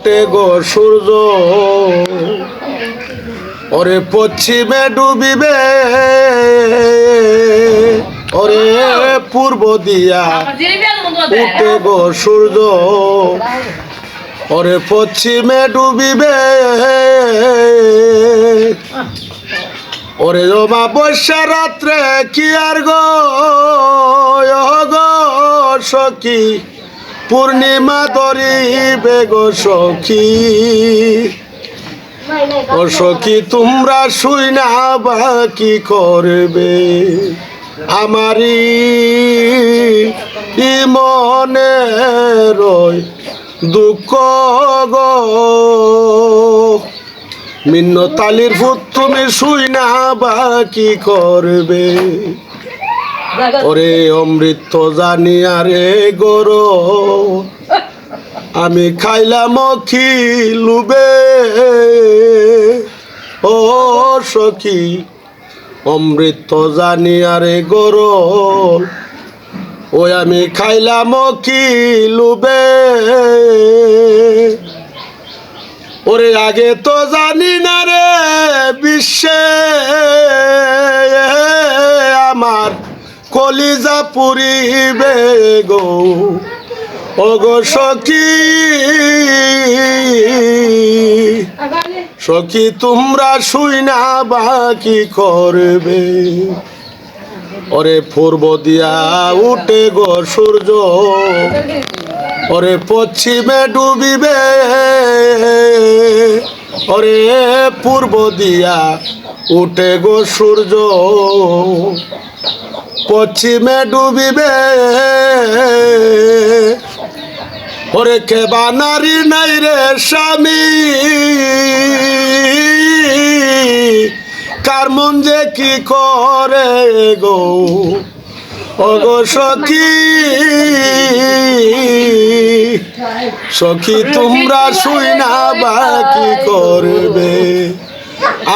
উঠে গো সূর্য, ওরে পশ্চিমে ডুবিবে, ওরে পূর্ব দিয়া উঠে গো সূর্য, ওরে পশ্চিমে ডুবিবে, ওরে অমাবস্যা রাত্রে কি আর গো সখী, পূর্ণিমা ধরিবে গো সখী। ও সখী তোমরা শুই না বা কি করবে, আমারই মনে রয় দুঃখ গো। মিন্নতালির ভূত তুমি শুই না বা কি করবে, ওরে অমৃত জানি আরে গরো, আমি খাইলাম কি লুবে, ও সখী অমৃত জানি আরে গরো, ওই আমি খাইলাম কি লুবে, ওরে আগে তো জানি না রে বিশ্বে আমার কলিজা পুরিবে গো, ও গো সখী, সখী তোমরা শুই না বা কি করবে, ওরে পূর্ব দিয়া উঠে গো সূর্য, ওরে পশ্চিমে ডুবিবে, ওরে পূর্ব দিয়া উঠে গো সূর্য, পশ্চিমে ডুবিবে, ওরে কেবা নারী নাই রে স্বামী, কার মন যে কি করে গো, ও গো সখী, সখী তোমরা শুই না বা কি করবে,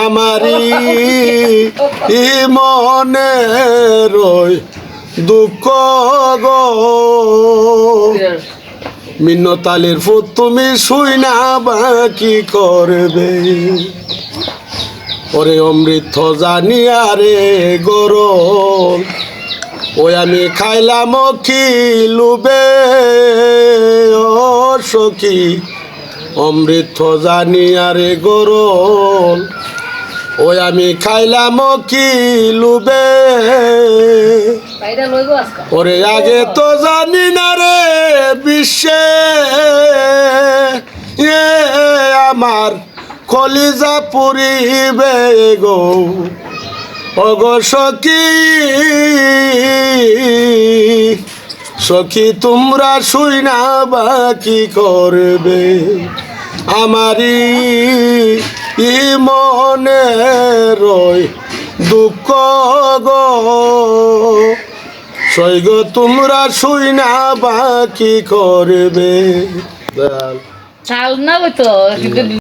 আমারই মনে রয় দুঃখ গো। মিন্নতালির ফুট তুমি শুই না বা কি করবে, ওরে অমৃত জানি আরে গরম, ওই আমি খাইলাম কি লুবে, ও সখী অমৃত জানি আরে গরম, ওই আমি খাইলাম কি লুবে, ওরে আগে তো জানি না রে বিশ্বে আমার কলিজা পুরিবে গো, ও গো সখী, সখী তোমরা শুই না বা কি করবে, আমারই মনে রয় দুঃখ গো, সই গো তোমরা শুই না বা কি করবে। চাল না তো